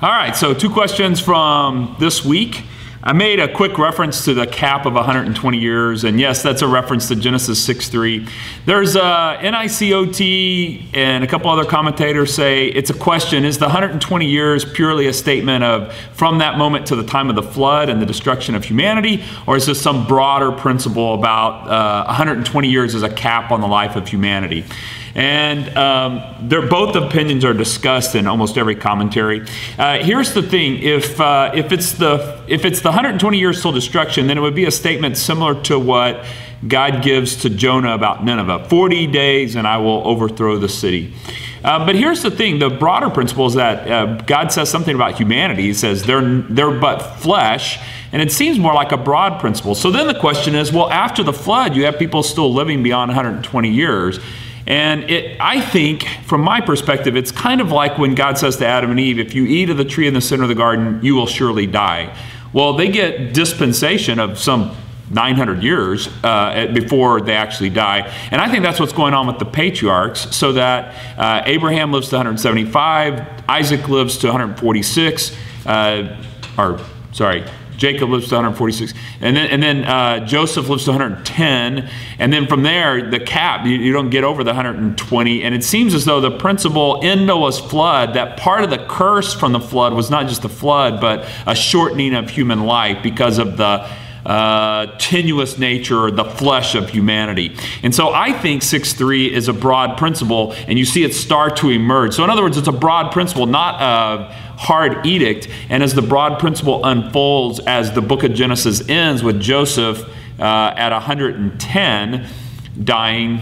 All right, so 2 questions from this week. I made a quick reference to the cap of 120 years, and yes, that's a reference to Genesis 6:3. There's NICOT and a couple other commentators say it's a question, is the 120 years purely a statement of from that moment to the time of the flood and the destruction of humanity, or is this some broader principle about 120 years as a cap on the life of humanity? And both opinions are discussed in almost every commentary. Here's the thing: if it's the 120 years till destruction, then it would be a statement similar to what God gives to Jonah about Nineveh: 40 days, and I will overthrow the city. But here's the thing: the broader principle is that God says something about humanity. He says they're but flesh. And it seems more like a broad principle. So then the question is, well, after the flood, you have people still living beyond 120 years. And I think, from my perspective, it's kind of like when God says to Adam and Eve, if you eat of the tree in the center of the garden, you will surely die. Well, they get dispensation of some 900 years before they actually die. And I think that's what's going on with the patriarchs, so that Abraham lives to 175, Isaac lives to 146, Jacob lives to 146, and then Joseph lives to 110, and then from there, the cap, you don't get over the 120, and it seems as though the principle in Noah's flood, that part of the curse from the flood was not just the flood, but a shortening of human life because of the tenuous nature or the flesh of humanity. And so I think 6:3 is a broad principle, and you see it start to emerge. So in other words, it's a broad principle, not a hard edict. And as the broad principle unfolds, as the book of Genesis ends with Joseph at 110 dying,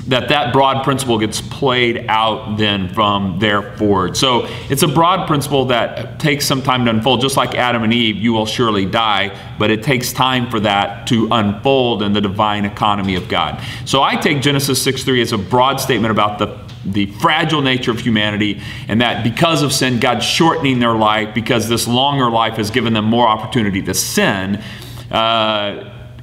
that broad principle gets played out then from there forward. So it's a broad principle that takes some time to unfold. Just like Adam and Eve, you will surely die, but it takes time for that to unfold in the divine economy of God. So I take Genesis 6:3 as a broad statement about the fragile nature of humanity, and that because of sin, God's shortening their life because this longer life has given them more opportunity to sin.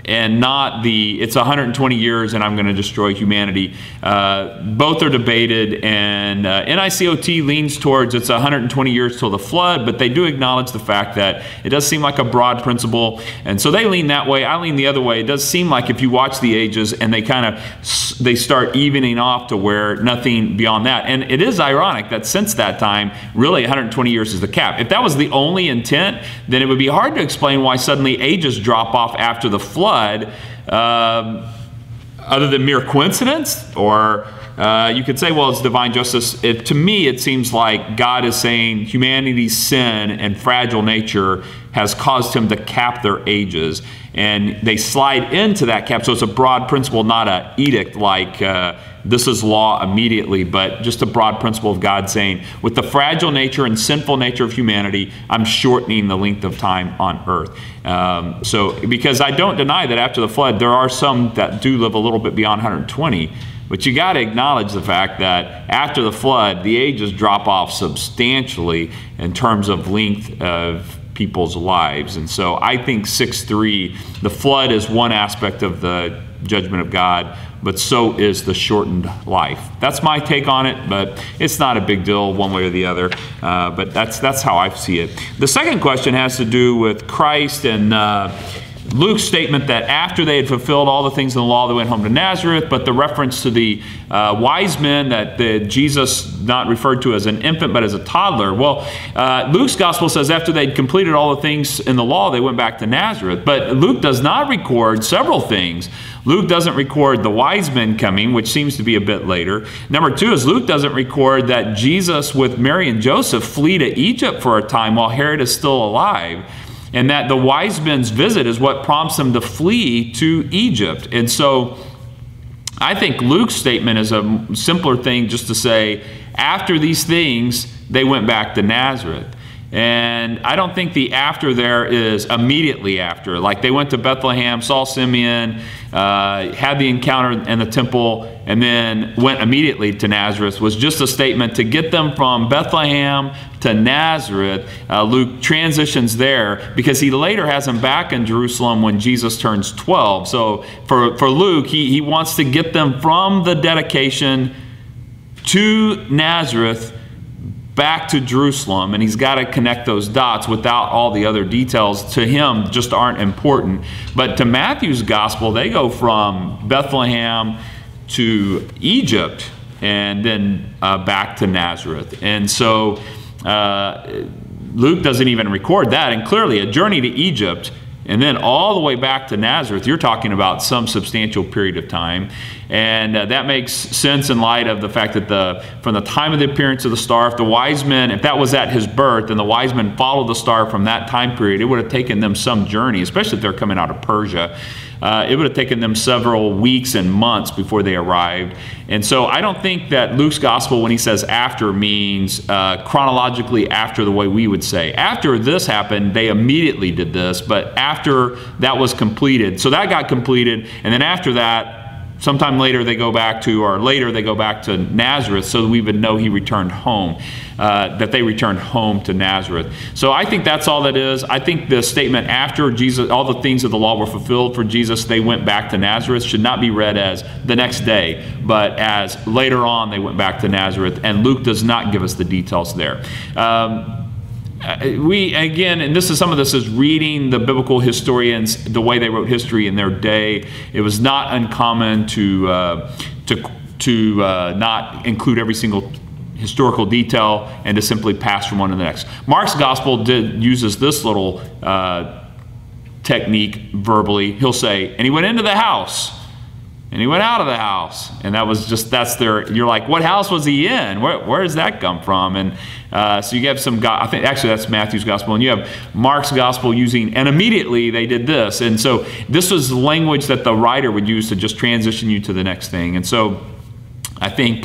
And not it's 120 years and I'm going to destroy humanity. Both are debated, and NICOT leans towards it's 120 years till the flood, but they do acknowledge the fact that it does seem like a broad principle, and so they lean that way. I lean the other way. It does seem like if you watch the ages and they start evening off to where nothing beyond that. And it is ironic that since that time, really 120 years is the cap. If that was the only intent, then it would be hard to explain why suddenly ages drop off after the flood. Other than mere coincidence, or you could say, well, it's divine justice. To me, it seems like God is saying humanity's sin and fragile nature has caused him to cap their ages, and they slide into that cap. So it's a broad principle, not an edict like this is law immediately, but just a broad principle of God saying, with the fragile nature and sinful nature of humanity, I'm shortening the length of time on earth. Because I don't deny that after the flood, there are some that do live a little bit beyond 120, but you got to acknowledge the fact that after the flood, the ages drop off substantially in terms of length of people's lives. And so I think 6:3, the flood is one aspect of the judgment of God, but so is the shortened life. That's my take on it, but it's not a big deal one way or the other. But that's how I see it. The second question has to do with Christ and Luke's statement that after they had fulfilled all the things in the law, they went home to Nazareth, but the reference to the wise men that Jesus not referred to as an infant but as a toddler. Well, Luke's gospel says after they'd completed all the things in the law, they went back to Nazareth. But Luke does not record several things. Luke doesn't record the wise men coming, which seems to be a bit later. Number 2 is Luke doesn't record that Jesus with Mary and Joseph flee to Egypt for a time while Herod is still alive, and that the wise men's visit is what prompts them to flee to Egypt. And so I think Luke's statement is a simpler thing, just to say, after these things, they went back to Nazareth. And I don't think the after there is immediately after. Like they went to Bethlehem, saw Simeon, had the encounter in the temple, and then went immediately to Nazareth. Was just a statement to get them from Bethlehem to Nazareth. Luke transitions there because he later has them back in Jerusalem when Jesus turns 12. So for Luke, he wants to get them from the dedication to Nazareth back to Jerusalem, and he's got to connect those dots without all the other details to him just aren't important. But to Matthew's gospel, they go from Bethlehem to Egypt and then back to Nazareth. And so Luke doesn't even record that. And clearly a journey to Egypt and then all the way back to Nazareth, you're talking about some substantial period of time. And that makes sense in light of the fact that from the time of the appearance of the star, if the wise men, if that was at his birth, and the wise men followed the star from that time period, it would have taken them some journey, especially if they're coming out of Persia. It would have taken them several weeks and months before they arrived. And so I don't think that Luke's gospel, when he says after, means chronologically after the way we would say. After this happened, they immediately did this, but after that was completed. So that got completed, and then after that, sometime later they go back to Nazareth, so that we would know he returned home, that they returned home to Nazareth. So I think that's all that is. I think the statement after Jesus, all the things of the law were fulfilled for Jesus, they went back to Nazareth, should not be read as the next day, but as later on they went back to Nazareth, and Luke does not give us the details there. Again, and some of this is reading the biblical historians, the way they wrote history in their day. It was not uncommon to not include every single historical detail and to simply pass from one to the next. Mark's gospel uses this little technique verbally. He'll say, and he went into the house, and he went out of the house. And you're like, what house was he in? Where does that come from? And so you have I think actually that's Matthew's gospel, and you have Mark's gospel using, and immediately they did this. And so this was language that the writer would use to just transition you to the next thing. And so I think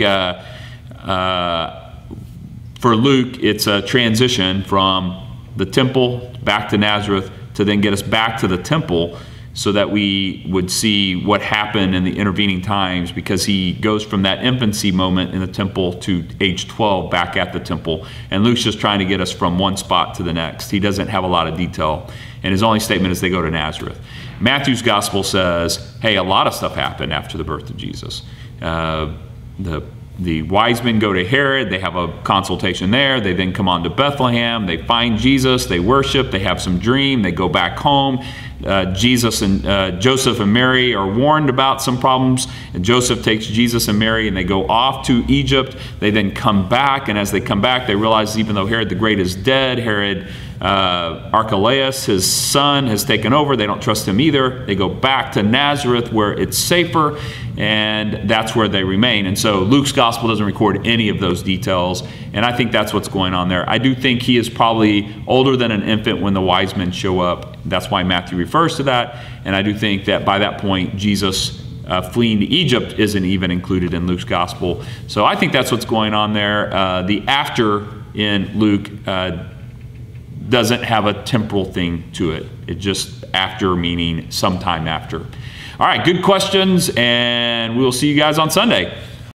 for Luke, it's a transition from the temple back to Nazareth to then get us back to the temple, so that we would see what happened in the intervening times, because he goes from that infancy moment in the temple to age 12 back at the temple. And Luke's just trying to get us from one spot to the next. He doesn't have a lot of detail. And his only statement is they go to Nazareth. Matthew's gospel says, hey, a lot of stuff happened after the birth of Jesus. The wise men go to Herod. They have a consultation there. They then come on to Bethlehem. They find Jesus. They worship. They have some dream. They go back home. Jesus and Joseph and Mary are warned about some problems. And Joseph takes Jesus and Mary and they go off to Egypt. They then come back. And as they come back, they realize even though Herod the Great is dead, Herod Archelaus, his son, has taken over. They don't trust him either. They go back to Nazareth where it's safer, and that's where they remain. And so Luke's gospel doesn't record any of those details, and I think that's what's going on there. I do think he is probably older than an infant when the wise men show up. That's why Matthew refers to that, and I do think that by that point Jesus fleeing to Egypt isn't even included in Luke's gospel. So I think that's what's going on there. The after in Luke doesn't have a temporal thing to it. It just after meaning sometime after. All right, good questions, and we'll see you guys on Sunday.